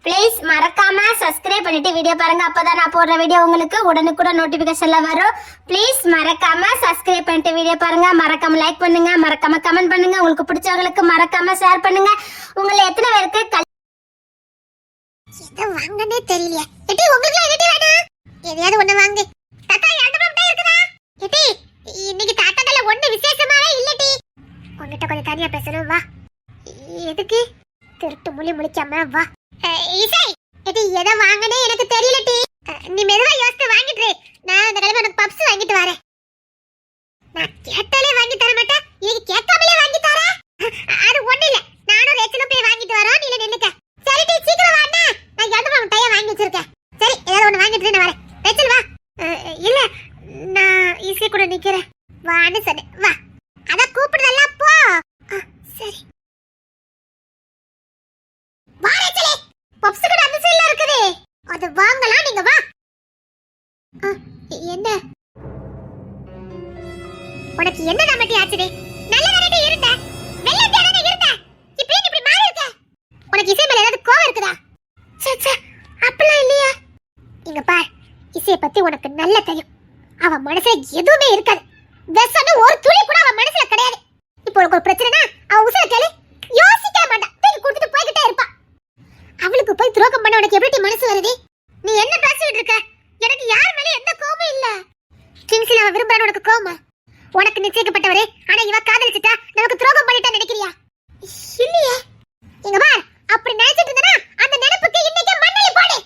Please மறக்காம subscribe பண்ணிட்டு video பாருங்க. அப்பதான் நான் போடுற வீடியோ உங்களுக்கு உடனுக்குடன் நோட்டிபிகேஷன்ல வரும். ப்ளீஸ் மறக்காம சப்ஸ்கிரைப் பண்ணிட்டு வீடியோ பாருங்க. மறக்காம லைக் பண்ணுங்க, மறக்காம கமெண்ட் பண்ணுங்க. உங்களுக்கு பிடிச்சவங்களுக்கு மறக்காம ஷேர் பண்ணுங்க. உங்களை எத்தனை பேருக்கு எதை வாங்கனே தெரியல. எட்டி உங்களுக்கு எட்டி வேணும், எதையாவது ஒண்ணு வாங்கு. தாத்தா எந்த பக்கம் இருக்குதா? எட்டி இன்னைக்கு தாத்தாக்கல ஒண்ணு விசேஷமாவே இல்லடி. உன்கிட்ட கொஞ்சம் தனியா பேசணும், வா. எதுக்கு திருட்டு முழி முழிக்காம வா. இசை எடி எதை வாங்கனே எனக்கு தெரியலடி. நீ மெதுவா யோசித்து வாங்கிட்டு, நான் அந்த கிழமை உனக்கு பப்ஸ் வாங்கிட்டு வரேன். நான் கேட்டாலே வாங்கி தர மாட்டேன், நீங்க கேட்காமலே வாங்கி தர. அது ஒண்ணு இல்ல, நானும் ரேச்சலும் போய் வாங்கிட்டு வரோம், நீ நின்னுக்க. சரி டி சீக்கிரம் வாண்ணா, நான் எந்த டைம் வாங்கி வச்சிருக்கேன். சரி ஏதாவது ஒண்ணு வாங்கிட்டு நான் வரேன். ரேச்சல் வா. இல்ல நான் இசை கூட நிக்கிறேன், வான்னு சொன்னேன். வா அத கூப்பிடுதல்ல போ. சரி வா ரேச்சலே, பப்ஸ் கடை அந்த சைடுல இருக்குது, அது வாங்கலாம். நீங்க வா. என்ன உனக்கு என்ன நமட்டி ஆச்சுடே? நல்ல நேரே இருந்த வெள்ளை தேடனே இருந்த, இப்போ இப்படி மாறி இருக்க. உனக்கு இசை மேல ஏதாவது கோவம் இருக்குதா? சே அப்பலாம் இல்லையா. இங்க பார், இசைய பத்தி உனக்கு நல்ல தெரியும். அவ மனசுல எதுவுமே இருக்காது, வெசன ஒரு துளி கூட அவ மனசுல கிடையாது. இப்போ உனக்கு ஒரு பிரச்சனைனா அவ உசுர கேளு, யோசிக்க மாட்டா, தூக்கி கொடுத்துட்டு போய்கிட்டே இருப்பா. அவளுக்கு போய் துரோகம் பண்ண உனக்கு எப்படி மனசு வருது? நீ என்ன பேசிட்டு இருக்க? எனக்கு யார் மேல எந்த கோபமும் இல்ல. கிங்ஸ்ல அவ விரும்பறான உனக்கு கோபமா? உனக்கு நிச்சயிக்கப்பட்டவரே, ஆனா இவ காதலிச்சிட்டா நமக்கு துரோகம் பண்ணிட்டா நினைக்கிறியா? இல்லையே. இங்க பார், அப்படி நினைச்சிட்டு இருந்தனா அந்த நினைப்புக்கு இன்னைக்கு மண்ணெளி போடு.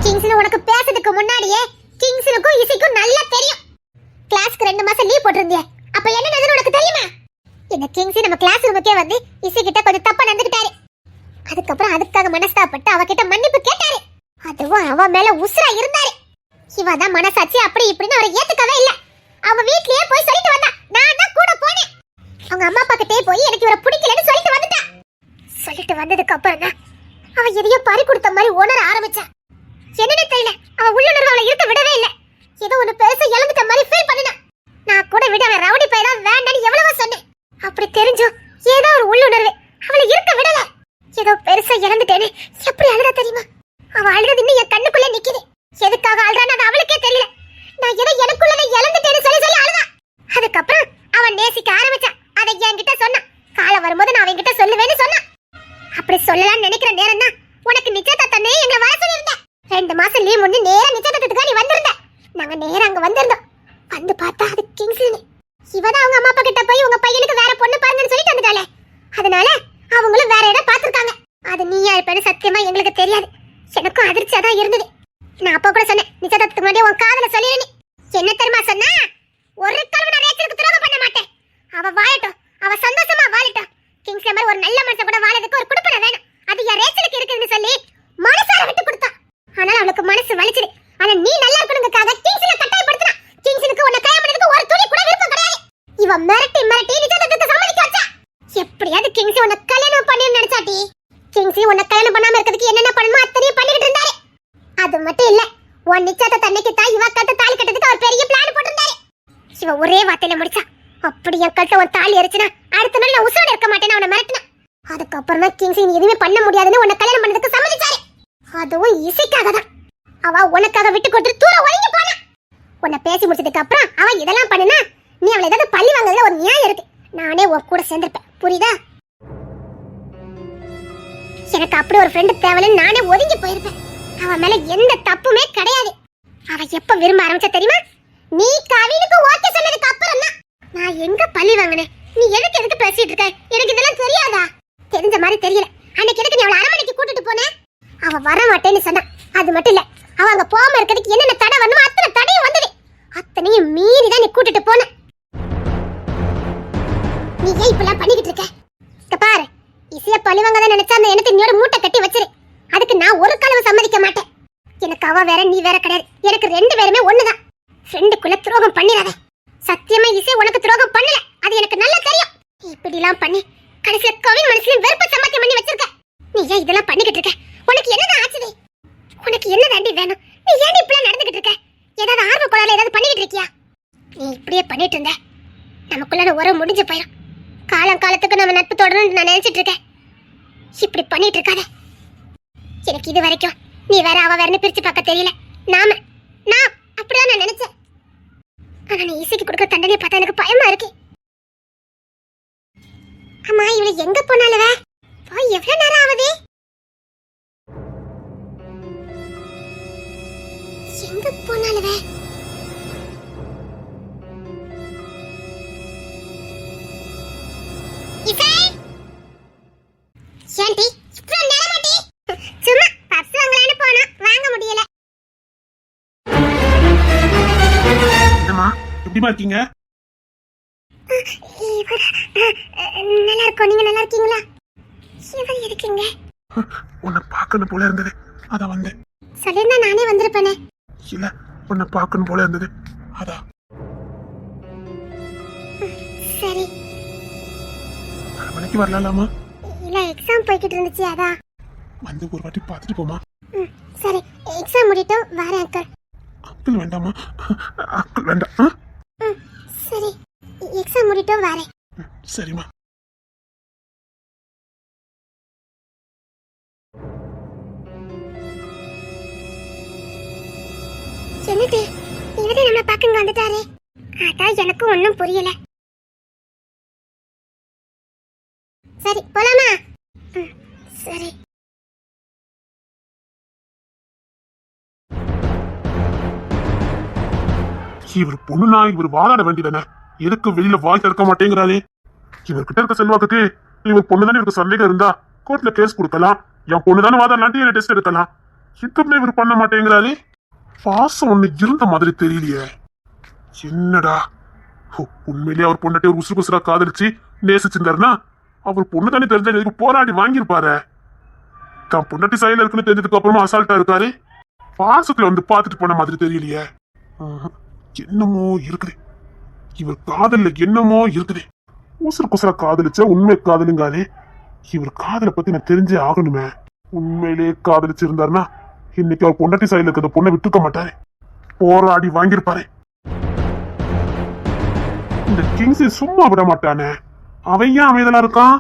கிங்ஸ்ல உனக்கு பேசுறதுக்கு முன்னாடியே கிங்ஸ்லுக்கும் இசைக்கும் நல்லா தெரியும். கிளாஸ்க்கு 2 மாசம் லீவ் போட்டுருந்தியே, அப்ப என்ன நடந்தது உனக்கு தெரியுமா? இந்த கிங்ஸ் நம்ம கிளாஸ் ரூமுக்கே வந்து இசை கிட்ட கொஞ்சம் தப்பா நடந்துக்கிட்டாரு. அதுக்கப்புறம் அதுக்காக மனஸ்தாபப்பட்டு அவகிட்ட மன்னிப்பு கேட்டாரு. அதுவும் அவ மேல உசுரா இருந்தாரு. இவதான் மனசாட்சி அப்படி இப்படின்னு அவரை ஏத்துக்கவே இல்ல. அவ வீட்லயே போய் சொல்லிட்டு வந்தா, நான் தான் கூட போனேன். அவங்க அம்மா அப்பா கிட்டே போய் எனக்கு இவரை பிடிக்கலன்னு சொல்லிட்டு வந்துட்டா. சொல்லிட்டு வந்ததுக்கு அப்புறம் தான் அவ எதையோ பறி கொடுத்த மாதிரி உணர ஆரம்பிச்சா. என்னன்னு தெரியல, அவ உள்ளுணர்வு அவளை இருக்க விடவே இல்ல. ஏதோ ஒண்ணு பெருசா இழந்துட்ட மாதிரி ஃபீல் பண்ணினா. நான் கூட விட அவன் ரவுடி பையனா வேண்டான்னு எவ்வளவோ சொன்னேன். அப்படி தெரிஞ்சும் ஏதோ ஒரு உள்ளுணர்வு அவளை இருக்க விடல. ஏதோ பெருசா இழந்துட்டேன்னு எப்படி அழுதா தெரியுமா? அவ அழுது இன்னும் என் கண்ணுக்குள்ள நிக்குது. எதுக்காக அழுறான்னு அது அவளுக்கே தெரியல. நான் ஏதோ எனக்குள்ளதை இழந்துட்டேன்னு சொல்லி சொல்லி அழுதா. அதுக்கப்புறம் அவன் நேசிக்க ஆரம்பிச்சா. அதை என்கிட்ட சொன்னா, காலை வரும்போது நான் அவன்கிட்ட சொல்லுவேன்னு சொன்னா. அப்படி சொல்லலாம்னு நினைக்கிற நேரம் தான் உனக்கு நிச்சயதார்த்தமே எங்களை வர சொல்லியிருந்தேன். 2 மாசம் லீவ் முடிஞ்சு நேரா நிச்சயதார்த்தத்துக்கு நீ வந்திருந்த. நாங்க நேரா அங்க வந்திருந்தோம். வந்து பார்த்தா அது கிங்ஸ்லி. இவதான் அவங்க அம்மா அப்பா கிட்ட போய் உங்க பையனுக்கு வேற பொண்ணு பாருங்கன்னு சொல்லிட்டு வந்துட்டாளே. அதனால அவங்களும் வேற இடம் பாத்துருக்காங்க. அது நீயா இருப்பேன்னு சத்தியமா எங்களுக்கு தெரியாது. எனக்கும் அதிர்ச்சியா தான் இருந்தது. நான் அப்பா கூட சொன்னேன், நிச்சயதார்த்தத்துக்கு முன்னாடி உன் காதல சொல்லிடு. என்ன தெரியுமா சொன்னா? ஒரு காலம் நான் ரேச்சலுக்கு துரோகம் பண்ண மாட்டேன். அவ வாழட்டும், அவ சந்தோஷமா வாழட்டும். கிங்ஸ்ல மாதிரி ஒரு நல்ல மனுஷன் கூட வாழறதுக்கு ஒரு குடுப்பனை வேணும். அது என் ரேச்சலுக்கு இருக்குன்னு சொல்லி மனசார விட்டு கொடுத்தா. ஆனால் அவளுக்கு மனசு வலிச்சுது. ஆனா நீ நல்லா இருக்கணுங்கிறதுக்காக கிங்ஸ்ல கட்டாயப்படுத்தினா. கிங்ஸ்லுக்கு உன்னை கல்யாணம் பண்ணதுக்கு ஒரு துளி கூட விருப்பம் கிடையாது. இவ மிரட்டி நிச்சயதார்த்தத்தை சமாளிக்க வச்சா. எப்படியாவது கிங்ஸ் உன்னை கல்யாணம் பண்ணின்னு நினைச்சாட்டி. கிங்ஸ் உன்னை கல்யாணம் பண்ணாம இருக்கிறதுக்கு என்னென்ன பண்ணணுமோ அத்தனையும் பண்ணிட்டு இருந்தாரு. அது மட்டும் இல்ல, உன் நிச்சயதார்த்த அன்னைக்கு தான் இவ கட்ட தாலி கட்டதுக்கு அவர் பெரிய பிளான் போட்டிருந்தாரு. இவ ஒரே வார்த்தையில முடிச்சா. அப்படி என் கட்ட உன் தாலி அரிச்சுனா அடுத்த நாள் நான் உசுரோட இருக்க மாட்டேன்னு அவனை மிரட்டினா. அதுக்கப்புறம் தான் கிங்ஸ் நீ எதுவுமே பண்ண முடியாதுன்னு உன்னை கல்யாணம் பண்ணதுக்கு சம்மதிச்சாரு. அதுவும் இசைக்காக தான். அவ உனக்காக விட்டு கொடுத்து தூர ஒதுங்கி போனா. உன்னை பேசி முடிச்சதுக்கு அப்புறம் அவ இதெல்லாம் பண்ணுனா நீ அவளை ஏதாவது பள்ளி வாங்குறதுல ஒரு நியாயம் இருக்கு. நானே உன் கூட சேர்ந்திருப்பேன், புரியுதா? எனக்கு அப்படி ஒரு ஃப்ரெண்ட் தேவைன்னு நானே ஒதுங்கி போயிருப்பேன். அவ மேல எந்த தப்புமே கிடையாது. அவ எப்ப விரும்ப ஆரம்பிச்சா தெரியுமா? நீ கவினுக்கு ஓகே சொன்னதுக்கு அப்புறம் தான். நான் எங்க பள்ளி வாங்கினேன்? நீ எதுக்கு பேசிட்டு இருக்க? எனக்கு இதெல்லாம் தெரியாதா? தெரிஞ்ச மாதிரி தெரியல. அன்னைக்கு எனக்கு நீ அவளை அரமனைக்கு கூட்டிட்டு போன. அவ வர மாட்டேன்னு சொன்னா. அது மட்டும் இல்ல, அவ அங்க போகாம இருக்கிறதுக்கு என்னென்ன தடை வரணுமோ அத்தனை தடையும் வந்தது. அத்தனையும் மீறி தான் நீ கூட்டிட்டு போன. நீ ஏன் இப்பெல்லாம் பண்ணிக்கிட்டு இருக்க? இங்க பாரு, இசைய பழிவாங்க தான் நினைச்சா அந்த எனக்கு நீயோட மூட்டை கட்டி வச்சிரு. அதுக்கு நான் ஒரு காலம் சம்மதிக்க மாட்டேன். எனக்கு அவ வேற நீ வேற கிடையாது. எனக்கு 2 பேருமே ஒண்ணுதான். ஃப்ரெண்டுக்குள்ள துரோகம் பண்ணிடாத. சத்தியமா இசை உனக்கு துரோகம் பண்ணல, அது எனக்கு நல்லா தெரியும். இப்படி எல்லாம் பண்ணி கடைசியில கவின் மனசுல வெறுப்ப சமாத்தியம் பண்ணி வச்சிருக்க. நீ ஏன் இதெல்லாம் பண்ணிக்கிட்டு இருக்க? உனக்கு என்னதான் ஆச்சுது? உனக்கு என்ன தாண்டி வேணும்? நீ ஏன் இப்படி நடந்துகிட்டு இருக்க? ஏதாவது ஆர்வ கோளாறுல ஏதாவது பண்ணிக்கிட்டு இருக்கியா? நீ இப்படியே பண்ணிட்டு இருந்த நமக்குள்ள உறவு முடிஞ்சு போயிடும். காலத்துக்கு நம்ம நட்பு தொடரணும்னு நான் நினைச்சிட்டு இருக்கேன். இப்படி பண்ணிட்டு இருக்காத. எனக்கு இது வரைக்கும் நீ வேற அவ வேறன்னு பிரிச்சு பார்க்க தெரியல. நான் அப்படிதான் நான் நினைச்சேன். ஆனா நீ இசைக்கு கொடுக்க தண்டனை பார்த்தா எனக்கு பயமா இருக்கு. அம்மா இவளை எங்க போனாலுவ? போய் எவ்வளவு நேரம் ஆகுது? எங்க போனாலுவ? இசை ஏன்டி இவ்வளவு நேரமாட்டி? சும்மா பப்ஸ் வாங்கலான்னு போனா வாங்க முடியல. என்னம்மா எப்படிமா இருக்கீங்க? நல்லா இருக்கோம். நீங்க நல்லா இருக்கீங்களா? இவர் இருக்கீங்க. உன்னை பார்க்கணும் போல இருந்தது, அதான் வந்தேன். சொல்லிருந்தா நானே வந்திருப்பேனே. இல்ல உன்னை பார்க்கணும் போல இருந்தது, அதான். சரி. 6 மணிக்கு வரலாமா? இல்ல எக்ஸாம் போய்கிட்டு இருந்துச்சு, அதான். வந்து ஒரு வாட்டி பார்த்துட்டு போமா. சரி எக்ஸாம் முடிட்டும் வரேன் அங்கிள். அங்கிள் வேண்டாமா? அங்கிள் வேண்டாம். சரி எக்ஸாம் முடிட்டும் வரேன். சரிம்மா. என்னது இவரே நம்ம பார்க்க இங்க வந்துட்டாரே. அதான் எனக்கு ஒன்றும் புரியல. சரி போலாமா? சரி. இவர் பொண்ணுனா இவர் வாதாட வேண்டியதானே, எதுக்கு வெளியில வாய் திறக்க மாட்டேங்கிறாரே? இவர்கிட்ட இருக்க செல்வாக்குக்கு இவர் பொண்ணுதானே இவருக்கு சந்தேகம் இருந்தா கோர்ட்ல கேஸ் கொடுக்கலாம், என் பொண்ணுதானே வாதாடலான்ட்டு என்ன டெஸ்ட் எடுக்கலாம். இதுமே இவர் பண்ண மாட்டேங்கிறாரே. பாசம் ஒண்ணு இருந்த மாதிரி தெரியலையே. என்னடா உண்மையிலேயே அவர் பொண்ணாட்டி ஒரு உசுறு குசுரா காதலிச்சு நேசிச்சிருந்தாருன்னா அவர் பொண்ணு தானே தெரிஞ்ச போராடி வாங்கியிருப்பாரு. தான் பொண்டாட்டி சைல இருக்குன்னு தெரிஞ்சதுக்கு அப்புறமா அசால்ட்டா இருக்காரு. பாசத்துல வந்து பாத்துட்டு போன மாதிரி தெரியலையே. என்னமோ இருக்குது இவர் காதல்ல, என்னமோ இருக்குது. உசுறு குசுரா காதலிச்ச உண்மை காதலுங்காரு. இவர் காதலை பத்தி நான் தெரிஞ்சே ஆகணுமே. உண்மையிலேயே காதலிச்சிருந்தாருன்னா இன்னைக்கு அவர் பொண்டாட்டி சைல இருக்கிற பொண்ணை விட்டுக்க மாட்டாரு, போராடி வாங்கியிருப்பாரு. இந்த கிங்ஸ் சும்மா விட மாட்டானே. அவன் ஏன் அமைதலா இருக்கான்?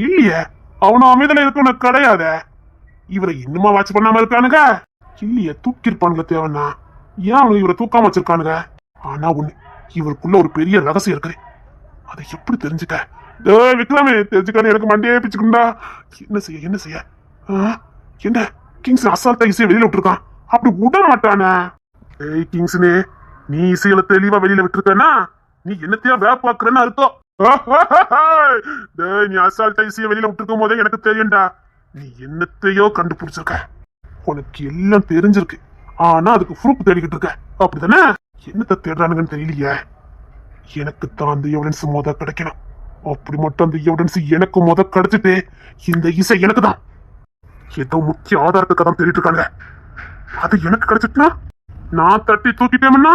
இல்லையே, அவனும் அமைதலா இருக்கணும் கிடையாத. இவரை இன்னுமா வாட்ச் பண்ணாம இருக்கானுங்க? இல்லையே, தூக்கிருப்பானுங்க தேவனா. ஏன் அவங்க இவரை தூக்காம வச்சிருக்கானுங்க? ஆனா ஒண்ணு, இவருக்குள்ள ஒரு பெரிய ரகசியம் இருக்குது. அதை எப்படி தெரிஞ்சுக்க? விக்ரமே தெரிஞ்சுக்கானு எனக்கு மண்டியே பிச்சுக்குண்டா. என்ன செய்ய என்ன செய்ய? என்ன கிங்ஸ் அசால்ட்டா இசையை வெளியில விட்டுருக்கான். அப்படி விட மாட்டானே. ஏய் கிங்ஸ்னே, நீ இசையில தெளிவா வெளியில விட்டுருக்கனா நீ என்னத்தையா வேப்பாக்குறன்னு அர்த்தம். நீ அசால்ட்டா இசையை வெளியில விட்டுருக்கும் போதே எனக்கு தெரியும்டா நீ என்னத்தையோ கண்டுபிடிச்சிருக்க. உனக்கு எல்லாம் தெரிஞ்சிருக்கு, ஆனா அதுக்கு ப்ரூஃப் தேடிக்கிட்டு இருக்க, அப்படித்தானே? என்னத்தை தேடுறானுங்கன்னு தெரியலையே. எனக்கு தான் அந்த எவிடன்ஸ் மொத கிடைக்கணும். அப்படி மட்டும் அந்த எவிடன்ஸ் எனக்கு மொத கிடைச்சிட்டு இந்த இசை எனக்கு தான் ஏதோ முக்கிய ஆதாரத்துக்கு தான் தேடிட்டு இருக்காங்க. அது எனக்கு கிடைச்சிட்டுனா நான் தட்டி தூக்கிட்டேன்னா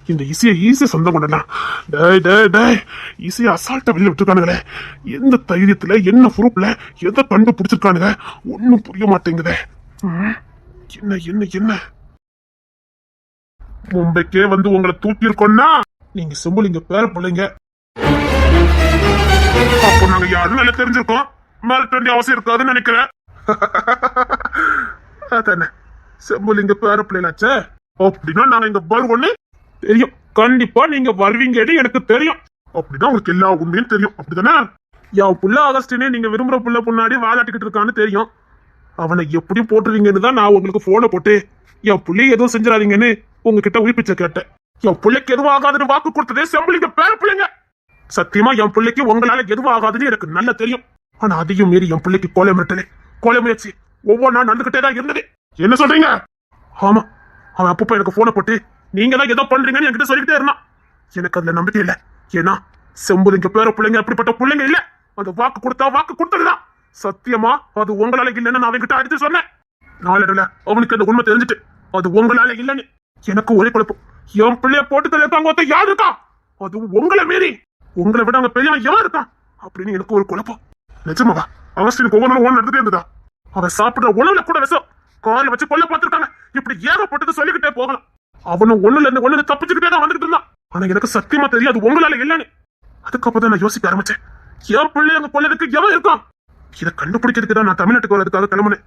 இந்த இசையை ஈஸியா சொந்தம் கொண்டலாம். இசையை அசால்ட்டா வெளியில விட்டுருக்கானுங்களே. எந்த தைரியத்துல என்ன ப்ரூஃப்ல எதை கண்டுபிடிச்சிருக்கானுங்க ஒன்னும் புரிய மாட்டேங்குதே. என்ன என்ன என்ன மும்பைக்கே வந்து உங்களை தூக்கி இருக்கோம்னா நீங்க செம்புலிங்க பேர பிள்ளைங்க. அப்போ நாங்க யாரும் நல்லா தெரிஞ்சிருக்கோம், மிரட்ட வேண்டிய அவசியம் இருக்காதுன்னு நினைக்கிறேன். அதானே செம்புலிங்க பேர பிள்ளைங்களாச்சே. அப்படின்னா நாங்க இங்க வருவோன்னு தெரியும். கண்டிப்பா நீங்க வருவீங்கன்னு எனக்கு தெரியும். அப்படின்னா உங்களுக்கு எல்லா உண்மையும் தெரியும், அப்படிதானே? என் புள்ள ஆகஸ்டினே நீங்க விரும்புற புள்ள முன்னாடி வாழாட்டிக்கிட்டு இருக்கான்னு தெரியும். அவனை எப்படியும் போட்டுருவீங்கன்னு தான் நான் உங்களுக்கு போனை போட்டு என் பிள்ளைய எதுவும் செஞ்சிடாதீங்கன்னு உங்ககிட்ட உயிர்ப்பிச்ச கேட்டேன். என் பிள்ளைக்கு எதுவும் ஆகாதுன்னு வாக்கு கொடுத்ததே செம்புலிங்க பேர பிள்ளைங்க. சத்தியமா என் பிள்ளைக்கு உங்களால எதுவும் ஆகாதுன்னு எனக்கு நல்லா தெரியும். ஆனா அதையும் மீறி என் பிள்ளைக்கு கொலை மிரட்டலே, கொலை முயற்சி ஒவ்வொரு நாள் நடந்துகிட்டே தான் இருந்தது. என்ன சொல்றீங்க? ஆமா, அவன் அப்பப்போ எனக்கு போனை போட்டு நீங்க தான் ஏதோ பண்றீங்கன்னு என்கிட்ட சொல்லிக்கிட்டே இருந்தான். எனக்கு அதுல நம்பிக்கை இல்லை. ஏன்னா செம்புலிங்க பேர பிள்ளைங்க அப்படிப்பட்ட பிள்ளைங்க இல்ல. அந்த வாக்கு கொடுத்தா வாக்கு கொடுத்ததுதான். சத்தியமா அது உங்களால இல்லைன்னு நான் அவன்கிட்ட அடிச்சு சொன்னேன். நாளடைவுல அவனுக்கு அந்த உண்மை தெரிஞ்சுட்டு அது உங்களால இல்லைன்னு எனக்கு ஒரே குழப்பம். என் பிள்ளைய போட்டு தள்ளிருக்காங்க யார் இருக்கா? அது உங்களை மீறி உங்களை விட அங்க பெரியவன் எவன் இருக்கான் அப்படின்னு எனக்கு ஒரு குழப்பம். நிஜமாவா? அவஸ்டினுக்கு ஒவ்வொரு நாளும் நடந்துட்டே இருந்ததா? அவன் சாப்பிடுற உணவுல கூட விஷம் காரில் வச்சு கொல்ல பார்த்திருக்காங்க. இப்படி ஏகப்பட்டது சொல்லிக்கிட்டே போகலாம். அவனும் ஒண்ணுல இருந்து ஒண்ணு தப்பிச்சுக்கிட்டே தான் வந்துட்டு இருந்தான். ஆனா எனக்கு சத்தியமா தெரியாது உங்களால இல்லன்னு. அதுக்கப்புறம் நான் யோசிக்க ஆரம்பிச்சேன், என் பிள்ளை அங்க கொல்லதுக்கு எவன் இருக்கான்? இதை கண்டுபிடிக்கிறதுக்கு தான் நான் தமிழ்நாட்டுக்கு வரதுக்காக கிளம்புனேன்.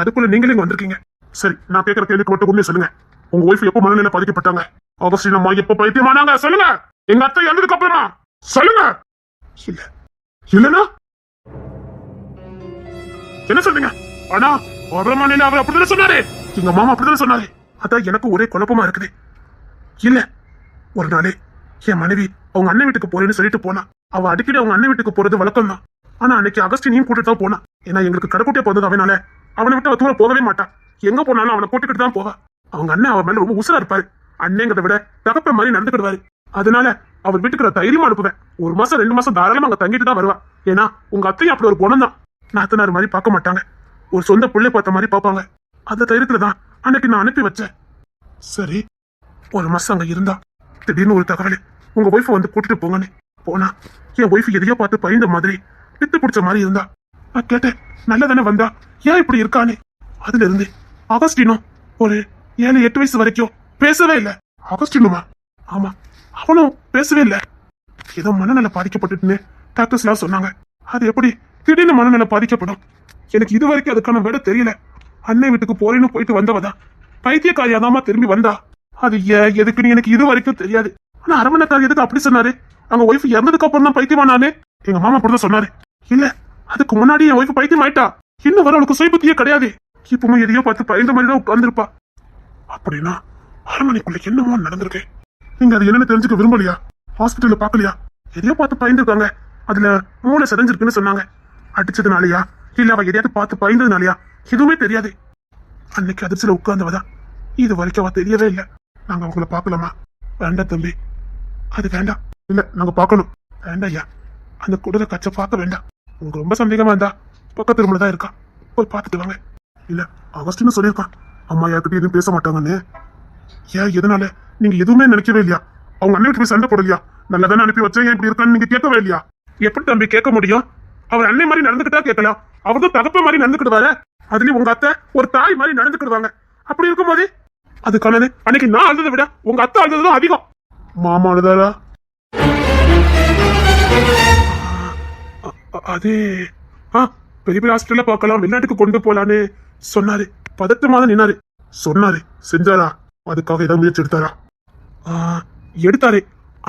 அதுக்குள்ள நீங்களே இங்க வந்திருக்கீங்க. சரி, நான் கேட்கிற கேள்விக்கு மட்டும் உண்மையை சொல்லுங்க. உங்க ஒய்ஃப் எப்போ மனநிலை பாதிக்கப்பட்டாங்க? ஆகஸ்டின் அம்மா எப்போ பைத்தியமானாங்க? சொல்லுங்க. எங்க அத்தை இறந்ததுக்கு அப்புறமா சொல்லுங்க. இல்ல இல்லனா என்ன சொல்றீங்க? ஆனா மனநிலை அவர் அப்படிதான் சொன்னாரு. எங்க மாமா அப்படிதான் சொன்னாரு. அதான் எனக்கு ஒரே குழப்பமா இருக்குது. இல்ல, ஒரு நாளே என் மனைவி அவங்க அண்ணன் வீட்டுக்கு போறேன்னு சொல்லிட்டு போனா. அவ அடிக்கடி அவங்க அண்ணன் வீட்டுக்கு போறது வழக்கம் தான். ஆனா அன்னைக்கு அகஸ்டினையும் கூட்டிட்டு தான் போனா. ஏன்னா எங்களுக்கு கடைக்குட்டியா பிறந்தது அவனால. அவனை விட்டு அவ தூரம் போகவே மாட்டான். எங்க போனாலும் அவனை கூட்டிக்கிட்டு தான் போவா. அவங்க அண்ணன் அவன் மேல ரொம்ப உசுரா இருப்பாரு. அண்ணங்கிறத விட தகப்ப மாதிரி நடந்துக்கிடுவாரு. அதனால அவர் வீட்டுக்கு நான் தைரியமா அனுப்புவேன். 1 மாசம் 2 மாசம் தாராளமா அங்க தங்கிட்டு தான் வருவா. ஏன்னா உங்க அத்தையும் அப்படி ஒரு குணம் தான். நாத்தனார் மாதிரி பார்க்க மாட்டாங்க. ஒரு சொந்த பிள்ளை பார்த்த மாதிரி பார்ப்பாங்க. அந்த தைரியத்துல தான் அன்னைக்கு நான் அனுப்பி வச்சேன். சரி, 1 மாசம் அங்க இருந்தா திடீர்னு ஒரு தகவல், உங்க ஒய்ஃபை வந்து கூட்டிட்டு போங்கன்னு. போனா என் ஒய்ஃப் எதையோ பார்த்து பயந்த மாதிரி பித்து பிடிச்ச மாதிரி இருந்தா. நான் கேட்டேன், நல்லதானே வந்தா, ஏன் இப்படி இருக்கானே? அதுல இருந்து அகஸ்டினோ ஒரு 7-8 வயசு வரைக்கும் பேசவே இல்லை. அகஸ்டினுமா? ஆமா, அவனும் பேசவே இல்லை. ஏதோ மனநல பாதிக்கப்பட்டுன்னு டாக்டர்ஸ் எல்லாம் சொன்னாங்க. அது எப்படி திடீர்னு மனநல பாதிக்கப்படும்? எனக்கு இது வரைக்கும் அதுக்கான விட தெரியல. அன்னை வீட்டுக்கு போறேன்னு போயிட்டு வந்தவதான் பைத்தியக்காரியாதாமா திரும்பி வந்தா. அது எதுக்குன்னு எனக்கு இது வரைக்கும் தெரியாது. ஆனா அரவணைக்காரி எதுக்கு அப்படி சொன்னாரு? அவங்க ஒய்ஃப் இறந்ததுக்கு அப்புறம் தான் பைத்தியமானானே. எங்க மாமா அப்படிதான் சொன்னாரு. இல்ல, அதுக்கு முன்னாடி என் ஒய்ஃப் பைத்தியம் ஆயிட்டா. இன்னும் வர அவளுக்கு சுயபுத்தியே கிடையாது. இப்பவும் எதையோ பார்த்து பயந்த மாதிரி தான் உட்கார்ந்துருப்பா. அப்படின்னா அரண்மனைக்குள்ள என்னமோ நடந்திருக்கு. நீங்க அது என்னன்னு தெரிஞ்சுக்க விரும்பலையா? ஹாஸ்பிட்டல்ல பாக்கலையா? எதையோ பார்த்து பயந்துருக்காங்க. அதுல மூளை செதஞ்சிருக்குன்னு சொன்னாங்க. அடிச்சதுனாலயா இல்ல அவ எதையாவது பார்த்து பயந்ததுனாலயா எதுவுமே தெரியாது. அன்னைக்கு அதிர்ச்சியில உட்கார்ந்தவதான் இது வரைக்கும் அவ தெரியவே இல்லை. நாங்க அவங்கள பாக்கலாமா? வேண்டாம் தம்பி, அது வேண்டாம். இல்ல, நாங்க பாக்கணும். வேண்டாம் ஐயா, அந்த குடலை கச்ச பார்க்க வேண்டாம். உங்களுக்கு ரொம்ப சந்தேகமா இருந்தா பக்கத்து ரூம்ல தான் இருக்கா, போய் பார்த்துட்டு வாங்க. இல்ல, அகஸ்டின்னு சொல்லியிருக்கான் அம்மா யார்கிட்ட எதுவும் பேச மாட்டாங்கன்னு. ஏன், எதனால? நீங்க எதுவுமே நினைக்கவே இல்லையா? அவங்க அண்ணன் போய் சண்டை போடலையா? நல்லதானே அனுப்பி வச்சேன், ஏன் இப்படி இருக்கான்னு நீங்க கேட்கவே இல்லையா? எப்படி தம்பி கேட்க முடியும்? அவர் அண்ணன் மாதிரி நடந்துக்கிட்டா கேட்கலாம். அவர் தான் தகப்ப மாதிரி நடந்துக்கிடுவாரு. அதுலயும் உங்க அத்தை ஒரு தாய் மாதிரி நடந்துக்கிடுவாங்க. அப்படி இருக்கும்போது அதுக்கான அன்னைக்கு நான் அழுததை விட உங்க அத்தை அழுததுதான் அதிகம். மாமா அழுதாரா? அது பெரிய பெரிய ஹாஸ்பிட்டல்ல பார்க்கலாம், வெளிநாட்டுக்கு கொண்டு போலான்னு சொன்னாரு. பதட்டமா தான் நின்னாரு. சொன்னாரு, செஞ்சாரா? அதுக்காக ஏதாவது முயற்சி எடுத்தாரா? எடுத்தாரு.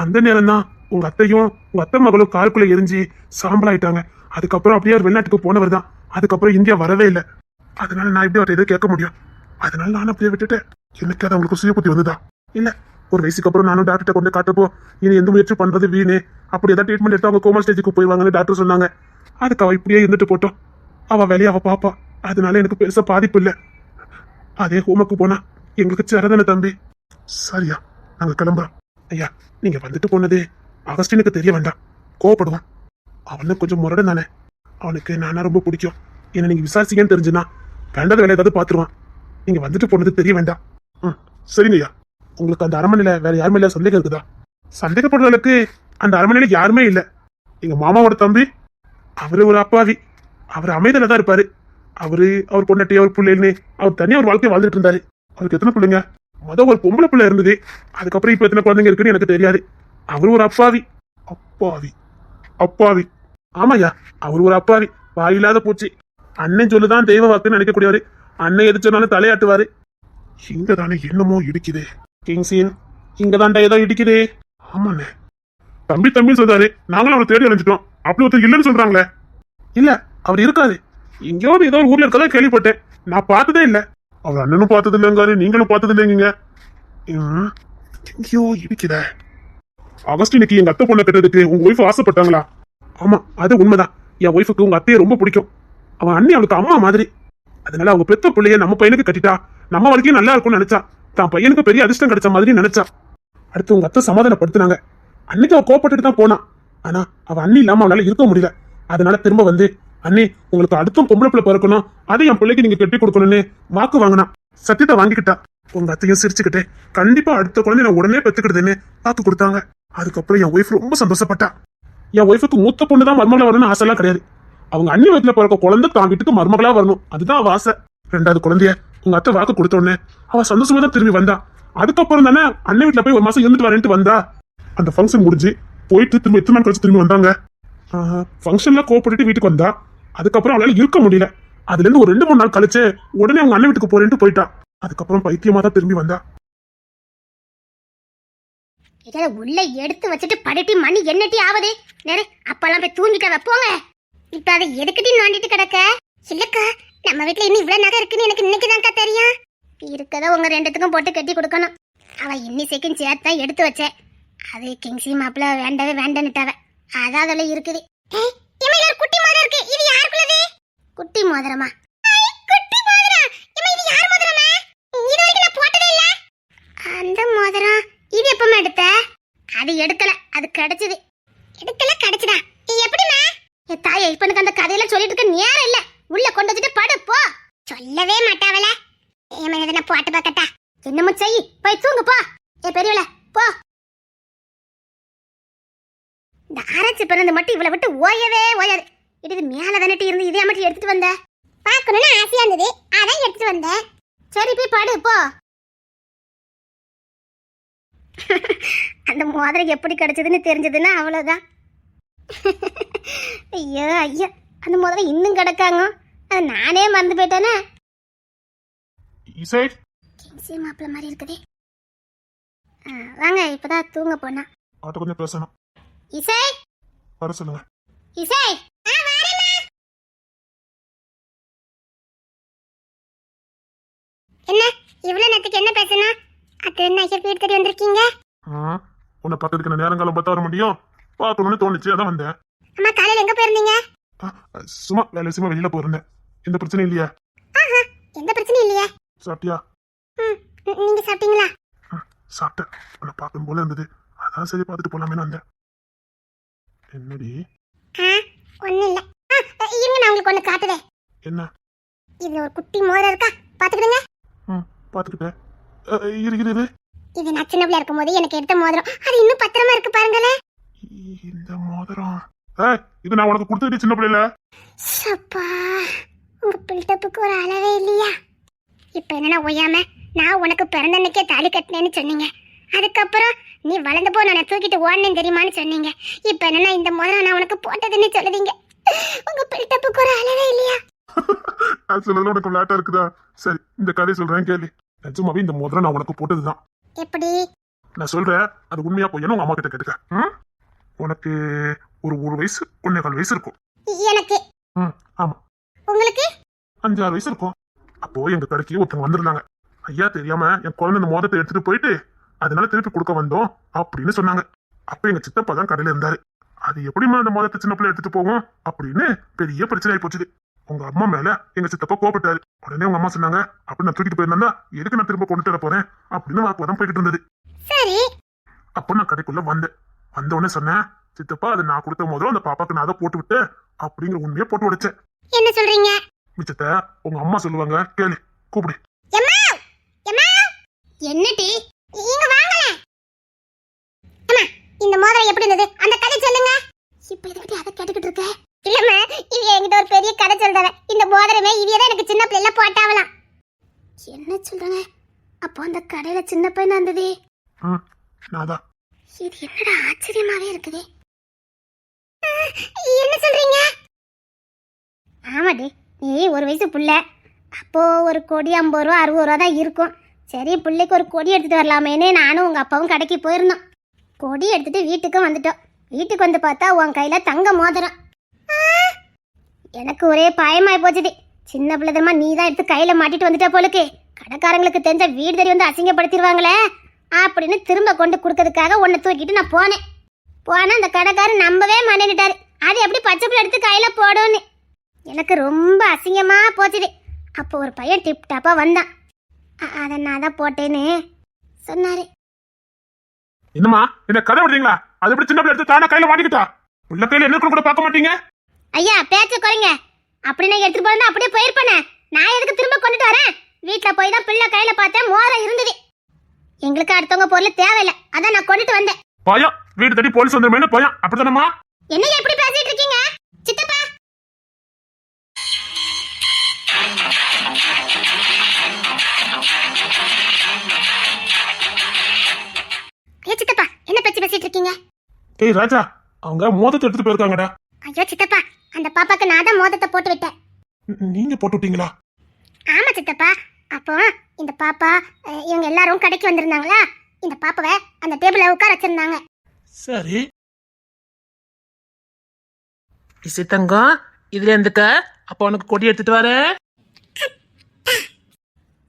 அந்த நேரம் தான் உங்க அத்தையும் உங்க அத்தை மகளும் காருக்குள்ள எரிஞ்சு சாம்பலாயிட்டாங்க. அதுக்கப்புறம் அப்படியே அவர் வெளிநாட்டுக்கு போனவர் தான். அதுக்கப்புறம் இந்தியா வரவே இல்லை. அதனால நான் எப்படி அவர்கிட்ட எதுவும் கேட்க முடியும்? அதனால நான் அப்படியே விட்டுட்டேன். எனக்கு அது அவங்களுக்கு சுய புத்தி வந்துதா? இல்ல, ஒரு வயசுக்கு அப்புறம் நானும் டாக்டர்கிட்ட கொண்டு காட்டப்போ இனி எந்த முயற்சி பண்றது வீணு, அப்படி ஏதாவது ட்ரீட்மெண்ட் எடுத்து அவங்க கோமா ஸ்டேஜுக்கு போயிடுவாங்கன்னு டாக்டர் சொன்னாங்க. அதுக்கு அவ இப்படியே இருந்துட்டு போட்டோம். அவ வேலையை அவ பாப்பா. அதனால எனக்கு பெருசா பாதிப்பு இல்லை. அதே ஹோமுக்கு போனா எங்களுக்கு சிறதானே தம்பி. சரியா, நாங்க கிளம்புறோம். ஐயா, நீங்க வந்துட்டு போனது அகஸ்டினுக்கு தெரிய வேண்டாம், கோவப்படுவான். அவனுக்கு கொஞ்சம் முரடன் தானே. அவனுக்கு நானா ரொம்ப பிடிக்கும். என்ன நீங்க விசாரிச்சீங்கன்னு தெரிஞ்சுனா வேண்டாத வேலை ஏதாவது பாத்துருவான். நீங்க வந்துட்டு போனது தெரிய வேண்டாம். சரிங்க ஐயா. உங்களுக்கு அந்த அரண்மனையில வேற யாருமே இல்ல சந்தேகம் இருக்குதா? சந்தேகப்படுற அளவுக்கு அந்த அரண்மனையில யாருமே இல்ல. எங்க மாமாவோட தம்பி அவரு ஒரு அப்பாவி. அவர் அமைதியில தான் இருப்பாரு. அவர் பொண்டாட்டி, அவர் பிள்ளைன்னு அவர் தனியா ஒரு வாழ்க்கையை வாழ்ந்துட்டு இருந்தாரு. அவருக்கு எத்தனை பிள்ளைங்க? ஒரு பொம்பளை பிள்ளை இருந்தது. அதுக்கப்புறம் இப்ப எத்தனை குழந்தைங்க இருக்குன்னு எனக்கு தெரியாது. அவர் ஒரு அப்பாவி. அப்பாவி அப்பாவி ஆமாய்யா, அவர் ஒரு அப்பாவி. வாயில்லாத பூச்சி. அண்ணன் சொல்லுதான் தெய்வ வாக்குன்னு நினைக்கக்கூடியவரு. அண்ணன் எது சொன்னாலும் தலையாட்டுவாரு. இங்கதானே என்னமோ இடிக்குது. கிங்ஸின் இங்கதான்டா ஏதோ இடிக்குது. ஆமாண்ணே, தம்பி தம்பி சொல்றாரு. நாங்களும் அவரை தேடி அலைஞ்சிட்டோம். அப்படி ஒருத்தர் இல்லைன்னு சொல்றாங்களே. இல்ல, அவர் இருக்காது. எங்கேயோ ஏதோ ஒரு ஊர்ல இருக்கதான் கேள்விப்பட்டேன். நான் பார்த்ததே இல்ல. அவர் அண்ணனும் பார்த்தது இல்லைங்காரு, நீங்களும் பார்த்தது இல்லைங்க. எங்கேயோ இடிக்குத. அகஸ்டினுக்கு எங்க அத்தை பொண்ணை கட்டுறதுக்கு உங்க ஒய்ஃப் ஆசைப்பட்டாங்களா? ஆமா, அது உண்மைதான். என் ஒய்ஃபுக்கு உங்க அத்தையை ரொம்ப பிடிக்கும். அவன் அண்ணி அவளுக்கு அம்மா மாதிரி. அதனால அவங்க பெத்த பிள்ளைய நம்ம பையனுக்கு கட்டிட்டா நம்ம வாழ்க்கையும் நல்லா இருக்கும்னு நினைச்சா. தான் பையனுக்கு பெரிய அதிர்ஷ்டம் கிடைச்ச மாதிரி நினைச்சா. அடுத்து உங்க அத்தை சமாதானப்படுத்தினாங்க. அன்னைக்கு அவ கோப்பட்டுட்டு தான் போனான். ஆனா அவ அண்ணி இல்லாம அவளால இருக்க முடியல. அதனால திரும்ப வந்து, அண்ணி உங்களுக்கு அடுத்தும் பொம்பளை பிள்ளை பிறக்கணும், அதை என் பிள்ளைக்கு நீங்க கட்டி கொடுக்கணும்னு வாக்கு வாங்கினா. சத்தியத்தை வாங்கிக்கிட்டா. உங்க அத்தையும் சிரிச்சுக்கிட்டே கண்டிப்பா அடுத்த குழந்தை நான் உடனே பெத்துக்கிடுதுன்னு வாக்கு கொடுத்தாங்க. அதுக்கப்புறம் என் ஒய்ஃப் ரொம்ப சந்தோஷப்பட்டா. என் ஒய்ஃபுக்கு மூத்த பொண்ணு தான் மருமகளா வரணும்னு ஆசைலாம் கிடையாது. அவங்க அண்ணி வயசுல பிறக்க குழந்தை தான் வீட்டுக்கு மருமகளா வரணும், அதுதான் அவ ஆசை. 2வது குழந்தைய உங்க அத்தை வாக்கு கொடுத்த உடனே அவ சந்தோஷமா தான் திரும்பி வந்தா. அதுக்கப்புறம் தானே அண்ணன் வீட்டுல போய் 1 மாசம் இருந்துட்டு வரேன்ட்டு வந்தா. அந்த ஃபங்க்ஷன் முடிஞ்சு போயிட்டு திரும்ப எத்தனை நாள் கழிச்சு திரும்பி வந்தாங்க. ஃபங்க்ஷன்ல கோவப்பட்டுட்டு வீட்டுக்கு வந்தா. அதுக்கப்புறம் அவளால இருக்க முடியல. அதுல இருந்து ஒரு 2-3 நாள் கழிச்சு உடனே அவங்க அண்ணன் வீட்டுக்கு போறேன்ட்டு போயிட்டா. அதுக்கப்புறம் பைத்தியமா தான் திரும்பி வந்தா. இத உள்ள எடுத்து வச்சுட்டு படுட்டி மணி என்னட்டி ஆகுது நேரே அப்பெல்லாம் போய் தூங்கிட்ட போங்க. இப்ப அதை எதுக்கிட்டி நோண்டிட்டு கிடக்க? இல்லக்கா நம்ம வீட்டுல இன்னும் இவ்வளவு நகை இருக்குன்னு எனக்கு இன்னைக்குதான்க்கா தெரியும். இருக்கத உங்க ரெண்டுத்துக்கும் போட்டு கட்டி கொடுக்கணும். அவ இன்னிசைக்கும் சேர்த்து தான் எடுத்து வச்சேன். அது கிங்ஸி மாப்பிள்ள வேண்டவே வேண்டன்னுட்டாவ. அதான் அதுல இருக்குது. குட்டி மோதிரம் இருக்கு. இது யாருக்குள்ளது? குட்டி மோதிரமா? குட்டி மோதிரம். இது யார் மோதிரமா? இது வரைக்கும் நான் போட்டதே இல்ல. அந்த மோதிரம் இது எப்பமா எடுத்த? அது எடுக்கல, அது கிடைச்சது. எடுக்கல கிடைச்சதா? எப்படிமா? ஏ தாயே, இப்ப எனக்கு அந்த கதையில சொல்லிட்டு இருக்க நேரம் இல்ல. உள்ள கொண்டு வச்சுட்டு படு போ. சொல்லவே மாட்டாவல. ஏமா இத நான் போட்டு பார்க்கட்டா? என்னமோ செய், போய் தூங்கு போ. ஏ பெரியவள போ. இந்த ஆராய்ச்சி பிறந்து மட்டும் இவளை விட்டு ஓயவே ஓயாது. இது மேல தானே இருந்து இதே மட்டும் எடுத்துட்டு வந்த. பார்க்கணும்னு ஆசையா இருந்தது, அதான் எடுத்துட்டு வந்தேன். சரி போய் படு போ. அந்த மோதிரம் எப்படி கிடைச்சதுன்னு தெரிஞ்சதுன்னா அவ்வளவுதான். ஐயோ ஐயோ, அந்த மோதிரம் இன்னும் கிடக்காங்க. அது நானே மறந்து போயிட்டேனே. இசை கிங்ஸி மாப்பிள்ள மாதிரி இருக்குதே. வாங்க, இப்பதான் தூங்க போனா. அவட்ட கொஞ்சம் பேசணும். இசை வர சொல்லுங்க. இசை என்ன இவ்வளவு நேரத்துக்கு என்ன பேசணும்? அது என்ன வீடு தேடி வந்திருக்கீங்க? உன்னை பார்க்கறதுக்கு நான் நேரங்காலம் பார்த்தா வர முடியும். பார்க்கணும்னு தோணுச்சு, அதான் வந்தேன். அம்மா காலையில எங்க போயிருந்தீங்க? சும்மா வேலை விஷயமா வெளியில போயிருந்தேன். எந்த பிரச்சனையும் இல்லையா? எந்த பிரச்சனையும் இல்லையா? சாப்பிட்டியா? நீங்க சாப்பிட்டீங்களா? சாப்பிட்டேன். உன்னை பார்க்கணும் போல இருந்தது, அதான் சரி பார்த்துட்டு போலாமேன்னு வந்தேன். என்னடி? ஒண்ணும் இல்ல. இருங்க, நான் உங்களுக்கு ஒண்ணு காட்டுதே. என்ன? இதுல ஒரு குட்டி மோதிரம் இருக்கா, பாத்துக்கிடுங்க. பாத்துக்கிட்டேன். இரு. இது நான் சின்ன பிள்ளையா இருக்கும் போது எனக்கு எடுத்த மோதிரம். அது இன்னும் பத்திரமா இருக்கு பாருங்களேன். இந்த மோதிரம் இது நான் உனக்கு கொடுத்தது சின்ன பிள்ளைல. சப்பா, உங்க பில்டப்புக்கு ஒரு அளவே இல்லையா? இப்ப என்னன்னா ஒய்யாம நான் உனக்கு பிறந்த அன்னைக்கே தாலி கட்டினேன்னு சொன்னீங்க. அதுக்கப்புறம் நீ வளர்ந்து போ நான் தூக்கிட்டு ஓடனேன்னு தெரியுமான்னு சொன்னீங்க. இப்ப என்னன்னா இந்த மோதிரம் நான் உனக்கு போட்டதுன்னு சொல்லுவீங்க. உங்க பில்டப்புக்கு ஒரு அளவே இல்லையா? அது சொல்றதுல உனக்கு விளையாட்டா இருக்குதா? சரி, இந்த கதை சொல்றேன் கேளு. நிஜமாவே இந்த மோதிரம் நான் உனக்கு போட்டதுதான். எப்படி? நான் சொல்றேன், அது உண்மையா போய்னு உங்க அம்மா கிட்ட கேட்டுக்க. உனக்கு ஒரு 1 வயசு 1.25 வயசு இருக்கும். எனக்கு? ஆமா. உங்களுக்கு? 5-6 வயசு இருக்கும். அப்போ எங்க கடைக்கு ஒருத்தவங்க வந்திருந்தாங்க. ஐயா தெரியாம என் குழந்தை இந்த மோதத்தை எடுத்துட்டு போயிட்டு அதனால திருப்பி கொடுக்க வந்தோம் அப்படின்னு சொன்னாங்க. அப்ப எங்க சித்தப்பா தான் கடையில இருந்தாரு. அது எப்படிமா அந்த மோதத்தை சின்ன பிள்ளை எடுத்துட்டு போகும் அப்படின்னு பெரிய பிரச்சனை ஆகி போச்சுது. உங்க அம்மா மேல எங்க சித்தப்பா கோபப்பட்டாரு. உடனே உங்க அம்மா சொன்னாங்க, அப்படி நான் தூக்கிட்டு போயிருந்தா எதுக்கு நான் திரும்ப கொண்டுட்டு வர போறேன் அப்படின்னு வாக்குவாதம் போய்கிட்டு இருந்தது. சரி. அப்போ நான் கடைக்குள்ள வந்தேன். வந்த உடனே சொன்னேன், சித்தப்பா அது நான் கொடுத்த மோதிரம் அந்த பாப்பாக்கு நான் அதை போட்டு விட்டேன் அப்படிங்கிற உண்மையை போட்டு உடைச்சேன். என்ன சொல்றீங்க? மிச்சத்தை உங்க அம்மா சொல்லுவாங்க, கேளு. கூப்பிடு. என்னடி இங்க வாங்க. அம்மா, இந்த மோதிரம் எப்படி இருந்தது அந்த கதை சொல்லுங்க. இப்ப எதுக்கு அத கேட்டுக்கிட்டு இருக்க? இல்லம்மா, இது என்கிட்ட ஒரு பெரிய கதை சொல்றாங்க. இந்த மோதிரமே இவியதான் எனக்கு சின்ன பிள்ளைல போட்டாவலாம். என்ன சொல்றாங்க? அப்போ அந்த கடையில சின்ன பையனா இருந்தது நான்தான். இது என்னடா ஆச்சரியமாவே இருக்குது. என்ன சொல்றீங்க? ஆமாடி, நீ 1 வயசு புள்ள. அப்போ ஒரு கொடி 50 ரூபா 60 ரூபா தான் இருக்கும். சரி, பிள்ளைக்கு ஒரு கொடி எடுத்துட்டு வரலாமேன்னு நானும் உங்க அப்பாவும் கடைக்கு போயிருந்தோம். கொடி எடுத்துட்டு வீட்டுக்கு வந்துட்டோம். வீட்டுக்கு வந்து பார்த்தா உன் கையில தங்க மோதிரம். எனக்கு ஒரே பயமாயி போச்சுது. சின்ன பிள்ளைதமா நீ தான் எடுத்து கையில மாட்டிட்டு வந்துட்ட போலுக்கு. கடைக்காரங்களுக்கு தெரிஞ்ச வீடு தேடி வந்து அசிங்கப்படுத்திடுவாங்களே அப்படின்னு திரும்ப கொண்டு கொடுக்கறதுக்காக உன்னை தூக்கிட்டு நான் போனேன். போனா அந்த கடைக்காரன் நம்பவே மாட்டேன்னுட்டாரு. அது எப்படி பச்சை பிள்ளை எடுத்து கையில போடும்னு. எனக்கு ரொம்ப அசிங்கமா போச்சுது. அப்போ ஒரு பையன் டிப் டாப்பா வந்தான். அதை நான் தான் போட்டேன்னு சொன்னாரு. என்னம்மா இந்த கதை விடுறீங்களா? அது எப்படி சின்ன பிள்ளை எடுத்து தானா கையில மாட்டிக்கிட்டா? உள்ள கையில என்ன கூட பார்க்க மாட்டீங்க? ஐயா, பேச்ச குறைங்க. அப்படி நான் எடுத்துட்டு போனா அப்படியே போயிருப்பேனே. நான் எதுக்கு திரும்ப கொண்டுட்டு வரேன்? வீட்டுல போய் தான் பிள்ளை கையில பார்த்தேன், மோதிரம் இருந்தது. எங்களுக்கு அடுத்தவங்க பொருள் தேவையில்லை, அதான் நான் கொண்டுட்டு வந்தேன். பயம், வீடு தட்டி போலீஸ் வந்துருமேனு பயம், அப்படிதானம்மா? என்ன எப்படி பேசிட்டு இருக்கீங்க சித்தப்பா? சித்தப்பா, என்ன பேச்சு பேசிட்டு இருக்கீங்க? ஏய் ராஜா, அவங்க மோதத்தை எடுத்துட்டு போயிருக்காங்கடா. ஐயோ சித்தப்பா, அந்த பாப்பாக்கு நான் தான் மோதிரத்தை போட்டு விட்டேன். நீங்க போட்டு விட்டீங்களா? ஆமா சித்தப்பா. அப்போ இந்த பாப்பா இவங்க எல்லாரும் கடைக்கு வந்திருந்தாங்களா, இந்த பாப்பாவை அந்த டேபிள்ல உட்கார வச்சிருந்தாங்க. சரி. இசை தங்கம், இதுல எந்துக்க அப்ப உனக்கு கொடி எடுத்துட்டு வரேன்.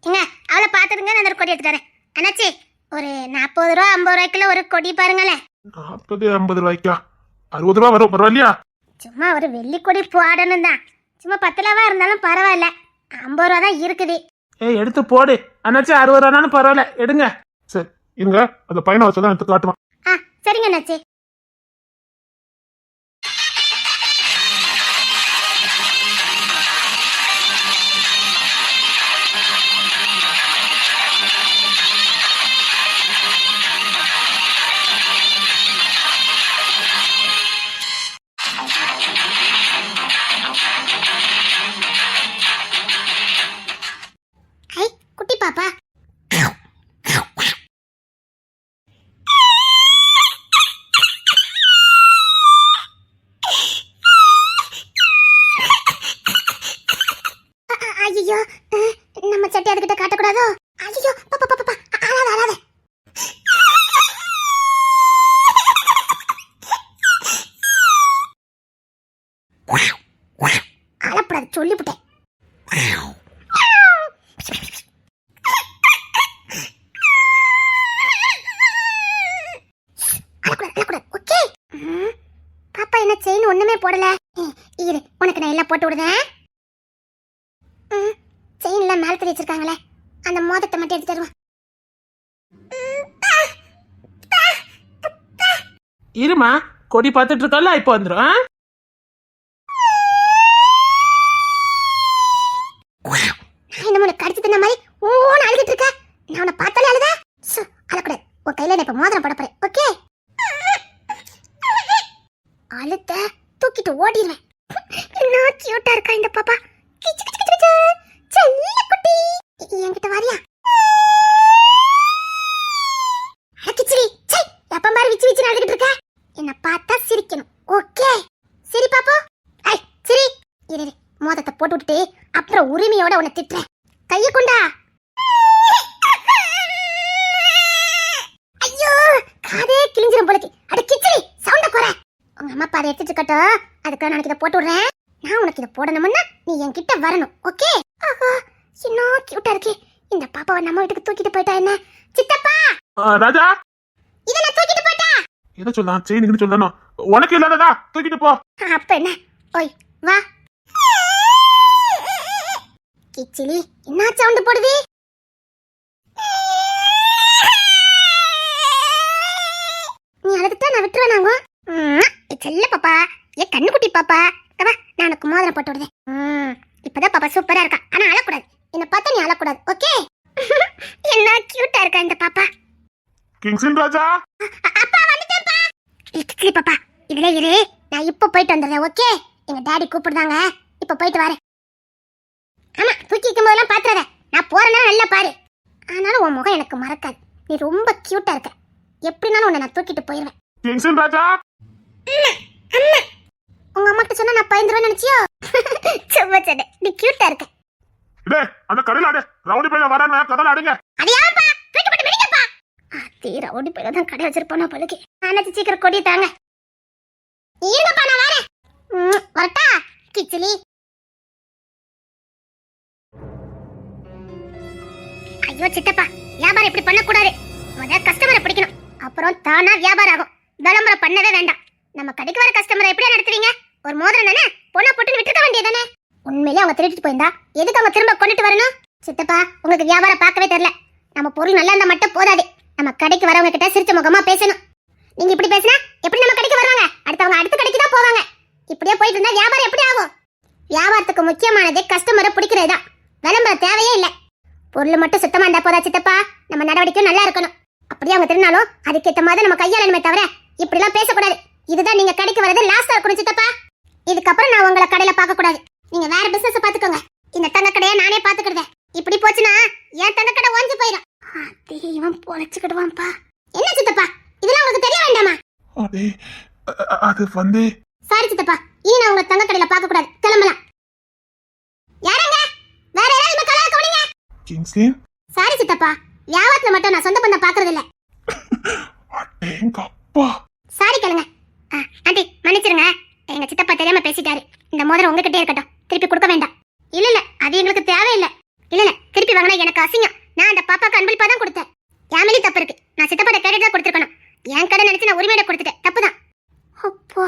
ஏங்க அவளை பாத்துடுங்க, நான் ஒரு கொடி எடுத்துட்டு வரேன். அண்ணாச்சி, ஒரு 40 ரூபா 50 ரூபாய்க்குள்ள ஒரு கொடி பாருங்களேன். 40 50 ரூபாய்க்கா? 60 ரூபா வரும், பரவாயில்லையா? சும்மா ஒரு வெள்ளி கொடி போடணும் தான். சும்மா 10 ரூபா இருந்தாலும் பரவாயில்ல, 50 ரூபா தான் இருக்குது. ஏய், எடுத்து போடு அண்ணாச்சி. 60 ரூபானாலும் பரவாயில்ல, எடுங்க. சரி இருங்க, அந்த பையனை வச்சதான் எடுத்து காட்டுவான். சரிங்க அண்ணாச்சி. ஐ குட்டி பாப்பா. ஐயோ, நம்ம சட்டை அதுகிட்ட காட்டக்கூடாதோ? ஐயோ பாப்பா பாப்பா, அழாத அழாத. அழப்படாது சொல்லிவிட்டேன். ஓகே. பாப்பா என்ன செயின் ஒண்ணுமே போடல. இரு, உனக்கு நான் எல்லாம் போட்டு விடுதேன். செயின்ல மேல தள்ளி வச்சிருக்காங்களே, அந்த மோதிரத்தை மட்டும் எடுத்து தருவான். இருமா, கொடி பார்த்துட்டு இருக்கல, இப்போ வந்துடும். என்ன உனக்கு கடிச்சு தின்ன மாதிரி ஓன்னு அழுதுட்டு இருக்க? நான் உன்னை பார்த்தாலே அழுதா? அழக்கூடாது. உன் கையில நான் இப்ப மோதிரம் போட போறேன். ஓகே? அழுத்த தூக்கிட்டு ஓடிடுவேன். என்ன கியூட்டா இருக்கா இந்த பாப்பா. கிச்சு கிச்சு கிச்சு கிச்சு. செல்ல குட்டி, என்கிட்ட வரியா? கிச்சிரி, சை, எப்ப பாரு விச்சு விச்சு அழுதுட்டு இருக்க? என்ன பார்த்தா சிரிக்கணும். ஓகே? சரி பாப்பா. ஐ சரி, இரு மோதிரத்தை போட்டு விட்டுட்டு அப்புறம் உரிமையோட உன்னை திட்டுறேன். கைய கொண்டா. ஐயோ, காதே கிழிஞ்சிரும் போலக்கு. அட கிச்சிரி, சவுண்ட குறை. உங்க அம்மா பாரு எடுத்துட்டு இருக்கட்டும், அதுக்கு நான் இதை போட்டு விடுறேன். நான் உனக்கு இதை போடணும்னா நீ என்கிட்ட வரணும். ஓகே? ஆஹா, இன்னும் கியூட்டா இருக்கே. இந்த பாப்பாவை நம்ம வீட்டுக்கு தூக்கிட்டு போயிட்டா என்ன? சித்தப்பா ராஜா, இத நான் தூக்கிட்டு போட்டா. எதை சொல்லலாம்? செயின்னு சொல்லணும். உனக்கு இல்லாததா தூக்கிட்டு போ. அப்ப என்ன? ஓய் வா. கிச்சிலி, என்ன சவுண்ட் போடுது? நீ அழுதுட்டா நான் விட்டுருவேனாங்க? செல்ல பாப்பா, ஏ கண்ணுக்குட்டி பாப்பா, வா, நான் உனக்கு மோதிரம் போட்டு விடுறேன். இப்பதான் பாப்பா சூப்பரா இருக்கா. ஆனா அழக்கூடாது. என்ன பார்த்தா நீ அழக்கூடாது. ஓகே? என்ன கியூட்டா இருக்கா இந்த பாப்பா. கிங்ஸ்லின் ராஜா, அப்பா வந்துட்டேன்ப்பா. கிச்சிலி பாப்பா, இதுல இரு, நான் இப்ப போயிட்டு வந்துடுறேன். ஓகே? எங்க டாடி கூப்பிடுறாங்க, இப்ப போயிட்டு வரேன். ஆமா, தூக்கி வைக்கும் போதெல்லாம் பாத்துறாத. நான் போறேன்னா நல்லா பாரு. ஆனாலும் உன் முகம் எனக்கு மறக்காது. நீ ரொம்ப கியூட்டா இருக்க. எப்படினாலும் உன்னை நான் தூக்கிட்டு போயிருவேன். கிங்ஸ்லின் ராஜா. அம்மா, உங்க அம்மா கிட்ட சொன்னா நான் பயந்துருவேன் நினைச்சியோ? சும்மா சொன்னேன், நீ கியூட்டா இருக்க. டேய், அந்த கடையில அடே ரவுடி பையன் வரானே, கதல அடங்க. அது யாப்பா? தூக்கி போட்டு மிதிக்கப்பா. தீ ரவுடி பையல தான் கடை வச்சிருப்பானோ பழுக்கி. ஆனாச்சு சீக்கிரம் கொடி தாங்க. இருங்கப்பா, நான் வரேன். வரட்டா கிச்சிலி. ஐயோ சித்தப்பா, வியாபாரம் இப்படி பண்ணக்கூடாது. முதல்ல கஸ்டமரை பிடிக்கணும், அப்புறம் தானா வியாபாரம் ஆகும். விளம்பரம் பண்ணவே வேண்டாம். நம்ம கடைக்கு வர கஸ்டமரை எப்படியா நடத்துவீங்க? ஒரு மோதிரம் தானே, பொண்ணை போட்டு விட்டுக்க வேண்டியதானே. உண்மையிலே அவங்க திருடிட்டு போயிருந்தா எதுக்கு அவங்க திரும்ப கொண்டுட்டு வரணும்? சித்தப்பா, உங்களுக்கு வியாபாரம் பார்க்கவே தெரியல. நம்ம பொருள் நல்லா இருந்தா மட்டும் போதாது. நம்ம கடைக்கு வரவங்க கிட்ட சிரிச்ச முகமா பேசணும். நீங்க இப்படி பேசினா எப்படி நம்ம கடைக்கு வருவாங்க? அடுத்தவங்க அடுத்த கடைக்கு தான் போவாங்க. இப்படியே போயிட்டு இருந்தா வியாபாரம் எப்படி ஆகும்? வியாபாரத்துக்கு முக்கியமானதே கஸ்டமரை பிடிக்கிறது தான். விளம்பரம் தேவையே இல்லை. பொருள் மட்டும் சுத்தமா இருந்தா போதா சித்தப்பா, நம்ம நடவடிக்கையும் நல்லா இருக்கணும். அப்படியே அவங்க திருநாளும் அதுக்கேற்ற மாதிரி நம்ம கையாளணுமே தவிர இப்படி எல்லாம் பேசக்கூடாது. இதுதான் நீங்க கடைக்கு வரது லாஸ்டா இருக்கணும் சித்தப்பா. இதுக்கப்புறம் நான் உங்களை கடையில பார்க்க கூடாது. நீங்க வேற பிசினஸ் பாத்துக்கோங்க. இந்த தங்க கடையை நானே பாத்துக்கிடுதேன். இப்படி போச்சுன்னா என் தங்க கடை ஓஞ்சு போயிடும். இவன் பொழைச்சுக்கிடுவான்ப்பா. என்ன சித்தப்பா, இதெல்லாம் உங்களுக்கு தெரிய வேண்டாமா? அது வந்து சாரி சித்தப்பா, இனி நான் உங்க தங்க கடையில பார்க்க கூடாது. கிளம்பலாம். யாரங்க? வேற யாராவது நம்ம கடையில கவனிங்க. கிங்ஸி சாரி சித்தப்பா, வியாபாரத்துல மட்டும் நான் சொந்த பந்தம் பாக்குறது இல்ல. அடேங்கப்பா. சாரி கேளுங்க. ஆண்டி மன்னிச்சிருங்க, எங்க சித்தப்பா தெரியாம பேசிட்டாரு. இந்த மோதிரம் உங்ககிட்டே இருக்கட்டும், திருப்பி கொடுக்க வேண்டாம். இல்ல அது எங்களுக்கு தேவையில்லை. இல்ல திருப்பி வாங்கினா எனக்கு அசிங்கம். நான் அந்த பாப்பாக்கு அன்பளிப்பா தான் கொடுத்தேன். என் மேலே தப்பு இருக்கு. நான் சித்தப்பாட்ட கேட்டுட்டு தான் கொடுத்துருக்கணும். என் கடை நினைச்சு நான் உரிமையோட கொடுத்துட்டேன். தப்புதான். அப்பா,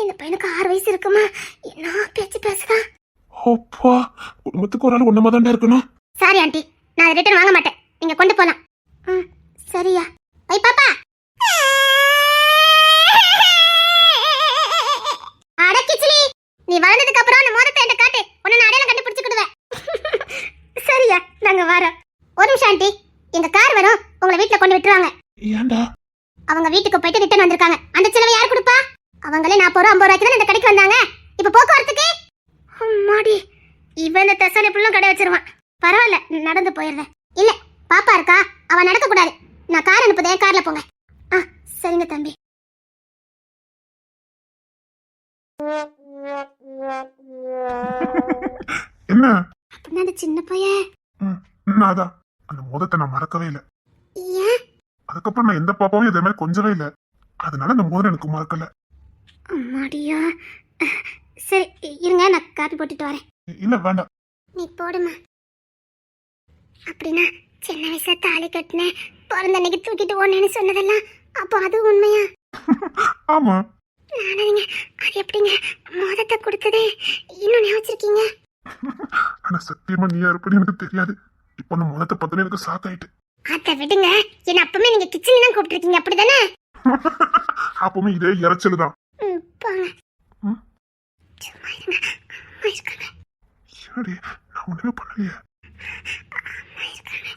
இந்த பையனுக்கு 6 வயசு இருக்குமா? என்ன பேச்சு பேசுதா? அப்பா, குடும்பத்துக்கு ஒரு ஆள் ஒன்னமா தான் இருக்கணும். சாரி ஆண்டி, நான் அதை ரிட்டர்ன் வாங்க மாட்டேன். நீங்க கொண்டு போலாம். சரியா? ஐ பாப்பா. அடக்கிச்சிலி, நீ வளர்ந்ததுக்கு அப்புறம் அந்த மோதிரத்தை என்கிட்ட காட்டு. உன்னை நான் அடையாளம் கண்டுபிடிச்சுக்கிடுவேன். சரியா? நாங்க வரோம். ஒரு நிமிஷம் ஆண்டி, எங்க கார் வரும், உங்களை வீட்டுல கொண்டு விட்டுருவாங்க. ஏன்டா? அவங்க வீட்டுக்கு போயிட்டு ரிட்டர்ன் வந்திருக்காங்க. அந்த செலவை யார் கொடுப்பா? அவங்களே 40 ரூபா 50 ரூபாய்க்கு தான் இந்த கடைக்கு வந்தாங்க. இப்ப போக்குவரத்துக்கு அம்மாடி, இவன் இந்த தெசனை புள்ளும் கடை வச்சிருவான். பரவாயில்ல, நடந்து போயிடுறேன். இல்ல பாப்பா இருக்கா, அவ நடக்க கூடாது. நான் கார் அனுப்புதேன், கார்ல போங்க. சரிங்க தம்பி. என்ன? அப்படின்னா அந்த சின்ன பையன் அதான் அந்த மோதத்தை நான் மறக்கவே இல்லை. ஏன்? அதுக்கப்புறம் நான் எந்த பாப்பாவும் இதே மாதிரி கொஞ்சவே இல்லை. அதனால அந்த மோதிரம் எனக்கு மறக்கல. அம்மாடியா. சரி இருங்க, நான் காப்பி போட்டுட்டு வரேன். இல்ல வேண்டாம், நீ போடுமா. அப்படின்னா சின்ன வயசுல தாலி கட்டினேன், பிறந்த அன்னைக்கு தூக்கிட்டு ஓனேன்னு சொன்னதெல்லாம் அப்போ அது உண்மையா? ஆமா. நானுங்க அது எப்படிங்க மோதத்தை கொடுத்ததே இன்னும் ஞாபகம்? ஆனா சத்தியமா நீயா இருப்பது எனக்கு தெரியாது. இப்ப அந்த மோதத்தை பத்தின எனக்கு சாக்காயிட்டு. அத விடுங்க, என்ன அப்பவுமே நீங்க கிச்சன்ல தான் கூப்பிட்டுருக்கீங்க அப்படிதானே? அப்பவுமே இதே இறைச்சல் தான். போங்க. சும்மா இருங்க. அம்மா இருக்காங்க. சரி, நான் ஒண்ணுமே பண்ணலையே. அம்மா இருக்காங்க.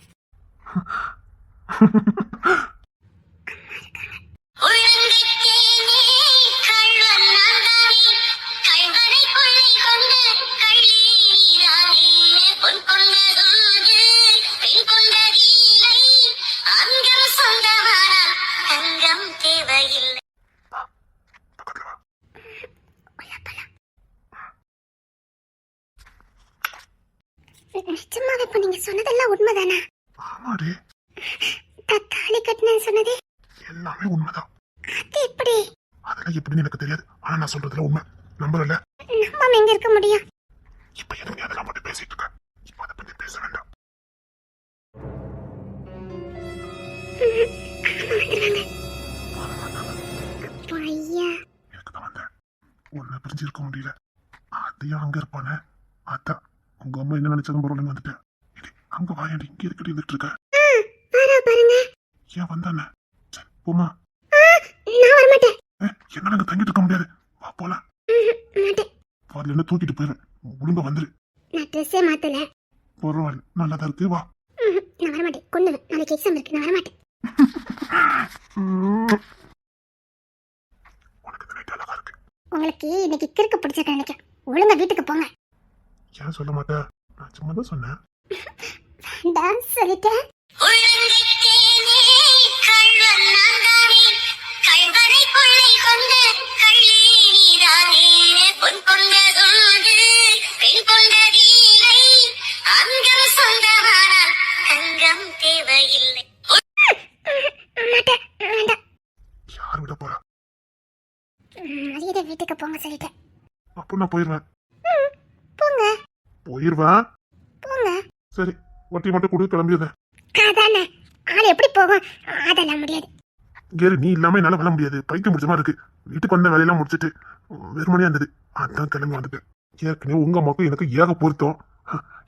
நிச்சயமாவே இப்ப நீங்க சொன்னதெல்லாம் உண்மைதானா? ஆமாடி, தாலி கட்டினேன்னு சொன்னதே எல்லாமே உண்மைதான். அது எப்படி? அதெல்லாம் எப்படின்னு எனக்கு தெரியாது. ஆனா நான் சொல்றதுல உண்மை. நம்புறல? நம்பாம எங்க இருக்க முடியும்? இப்ப எதுவும் அதெல்லாம் மட்டும் பேசிட்டு இருக்க. இப்ப அதை பத்தி பேச வேண்டாம். ஐயா, எனக்கு தான் வந்தேன். உன்னை பிரிஞ்சு இருக்க முடியல. அதையும் அங்க இருப்பானே, அதான் உங்க அம்மா என்ன நினைச்சதும் பரவாயில்ல வந்துட்டேன். அங்க வாயாண்டி இங்க இருக்கடி இருந்துட்டு இருக்க. பாருங்க. ஏன் வந்தானே? போமா. நான் வர மாட்டேன். என்னால அங்க தங்கிட்டு இருக்க முடியாது. வா போலாம். மாட்டேன். அதுல என்ன தூக்கிட்டு போயிடுவேன். ஒழுங்கா வந்துரு. நான் ட்ரெஸ்ஸே மாத்தல. பரவாயில்ல, நல்லாதான் இருக்கு. வா. நான் வர மாட்டேன். கொண்டுவேன். நாளைக்கு எக்ஸாம் இருக்கு. நான் வர மாட்டேன். உனக்கு இந்த நைட் அழகா இருக்கு. உங்களுக்கு இன்னைக்கு கிறுக்கு பிடிச்சிருக்க நினைக்கிறேன். ஒழுங்கா வீட்டுக்கு போங்க. ஏன் சொல்ல மாட்டேன்? நான் சும்மா தான் சொன்னேன். வேண்டாம் சொல்லிட்டேன். யார் விட போறா? மரியாதை வீட்டுக்கு போங்க சொல்லிட்டேன். அப்போ நான் போயிருவேன். போங்க. போயிருவேன். போங்க. சரி, வட்டி மட்டும் கொடு, கிளம்பிடுறேன். அதானே, ஆள் எப்படி போகும்? அதெல்லாம் முடியாது. கேரு, நீ இல்லாம என்னால வர முடியாது. பைத்தியம் முடிச்ச மாதிரி இருக்கு. வீட்டுக்கு வந்த வேலையெல்லாம் முடிச்சிட்டு வெறுமனையா இருந்தது. அதான் கிளம்பி வந்துட்டேன். ஏற்கனவே உங்க அம்மாவுக்கும் எனக்கு ஏக பொருத்தம்.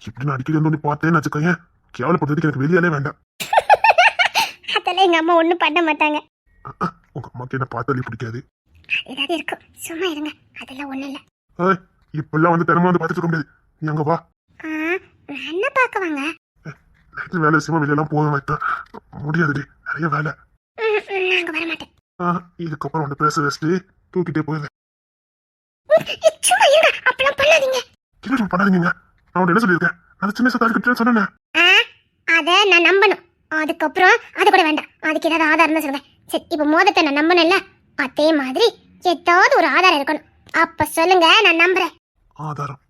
இப்படி நான் அடிக்கடி வந்து பார்த்தேன்னு வச்சுக்கோங்க, கேவலப்படுறதுக்கு எனக்கு வெளியாலே வேண்டாம். அதெல்லாம் எங்க அம்மா ஒண்ணும் பண்ண மாட்டாங்க. உங்க அம்மாக்கு என்ன பார்த்தாலே பிடிக்காது. ஏதாவது இருக்கும், சும்மா இருங்க. அதெல்லாம் ஒண்ணும் இல்ல. இப்பெல்லாம் வந்து தினமும் வந்து பார்த்துட்டு இருக்க முடியாது. நீ அங்க வா. என்ன பார்க்க வாங்க. நைட்டு வேலை விஷயமா வெளியெல்லாம் போக மாட்டேன். முடியாதுடி, நிறைய வேலை. நாங்க வர மாட்டேன். இதுக்கப்புறம் வந்து பேச வச்சுட்டு தூக்கிட்டே போயிருந்தேன். சும்மா இருங்க, அப்பெல்லாம் பண்ணாதீங்க. என்ன பண்ணாதீங்க? நான் உன்னை என்ன சொல்லியிருக்கேன்? அது சின்ன சத்தாரி கிட்டேன்னு சொன்னேன். அதை நான் நம்பணும். அதுக்கப்புறம் அது கூட வேண்டாம். அதுக்கு ஏதாவது ஆதாரம் தான் சொல்லுங்க. சரி, இப்ப மோதத்தை நான் நம்பணும்ல, அதே மாதிரி ஏதாவது ஒரு ஆதாரம் இருக்கணும். அப்ப சொல்லுங்க, நான் நம்புறேன். ஆதாரம்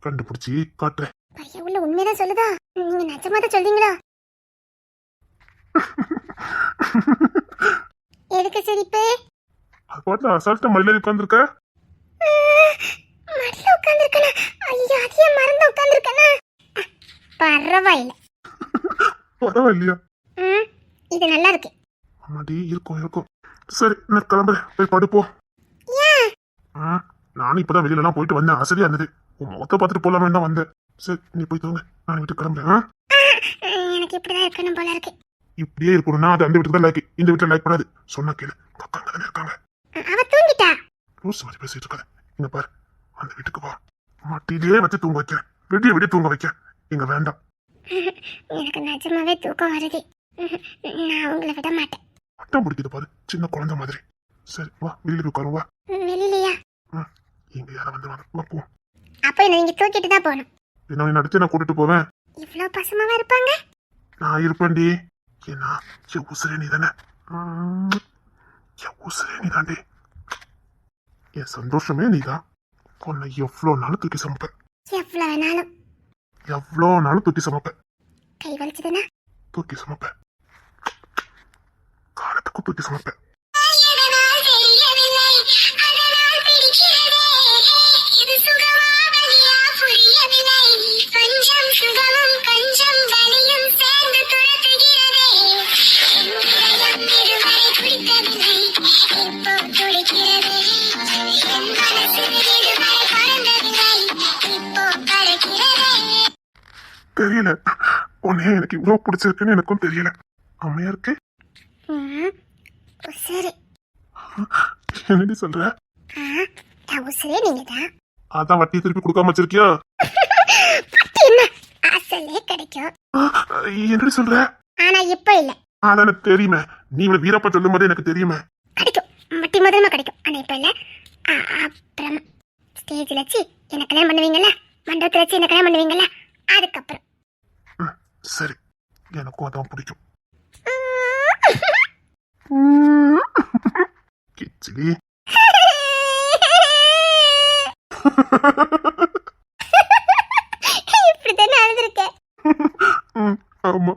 கண்டுபிடிச்சி காட்டுறேன். பையன் உள்ள உண்மைதான் சொல்லுதா? நீங்க நிஜமா தான் சொல்றீங்களா? எதுக்கு சிரிப்பு? அது பாட்டுல அசால்ட்டா மயில உட்காந்துருக்க. மடியில உட்கார்ந்திருக்கனா? ஐயோ, அதையே மறந்து உட்கார்ந்திருக்கனா? பரவாயில்ல. பரவாயில்லையா? இது நல்லா இருக்கு. ஆமாடி, இருக்கும். சரி, நான் கிளம்புறேன். போய் படுப்போ. ஏன்? நானும் இப்பதான் வெளியில எல்லாம் போயிட்டு வந்தேன். அசதியா இருந்தது. உன் முகத்தை பார்த்துட்டு போலாமே தான் வந்தேன். சரி, நீ போய் தூங்க. நான் வீட்டுக்கு கிளம்புறேன். எனக்கு இப்படிதான் இருக்கணும் போல இருக்கு. இப்படியே இருக்கணும்னா அது அந்த வீட்டுக்கு தான் லைக். இந்த வீட்டுல லைக் பண்ணாது. சொன்னா கேளு. அக்கா தானே இருக்காங்க. அவ தூங்கிட்டா. லூஸ் மாதிரி பேசிட்டு இருக்காது. இங்க பாரு, அந்த வீட்டுக்கு வா. மட்டிலேயே வச்சு தூங்க வைக்கிறேன். விடிய தூங்க வைக்க. இங்க வேண்டாம். எனக்கு நிஜமாவே தூக்கம் வருது. நான் உங்களை விட மாட்டேன். அட்டம் பிடிக்குது பாரு, சின்ன குழந்தை மாதிரி. சரி, வா, வெளியில உட்காரும். வா. வெளியிலயா? இங்க யாரும் வந்து வா, போ. அப்ப என்ன நீங்க தூக்கிட்டு தான் போகணும். என்ன நடிச்சு நான் கூட்டிட்டு போவேன். இவ்வளவு பசுமாவா இருப்பாங்க? நான் இருப்பேன்டி. ஏன்னா என் உசுரே நீ தானே. என் உசுரே நீ தாண்டி. என் சந்தோஷமே நீதான். உன்னை எவ்வளோ நாளும் தூக்கி சமைப்பேன். எவ்வளோ நாளும் தூக்கி சமைப்பேன். கை வலிச்சதுன்னா தூக்கி சமைப்பேன். காலத்துக்கும் தூக்கி சமைப்பேன். தெரியல, உன்னையே எனக்கு இவ்வளவு பிடிச்சிருக்குன்னு எனக்கும் தெரியல. அம்மையா இருக்கு. சரி, என்னடி சொல்ற? உசுரே நீங்கதான். அதான் வட்டியை திருப்பி கொடுக்காம வச்சிருக்கியா? என்ன அசலே கிடைக்கும். என்னடி சொல்ற? ஆனா இப்ப இல்ல. அதான் எனக்கு தெரியுமே. நீ இவ்வளவு வீரப்பா சொல்லும் போது எனக்கு தெரியுமே. கிடைக்கும், வட்டி முதல்ல கிடைக்கும். ஆனா இப்ப இல்ல. அப்புறம் ஸ்டேஜ்ல வச்சு என்ன கல்யாணம் பண்ணுவீங்கல்ல, மண்டபத்துல வச்சு என்ன கல்யாணம் பண்ணுவீங்கல்ல, அதுக்கப்புறம். சரி, எனக்கும் அதான் பிடிக்கும். கிச்சிலி. இப்படித்தானே அழுதுருக்கேன். ஆமா.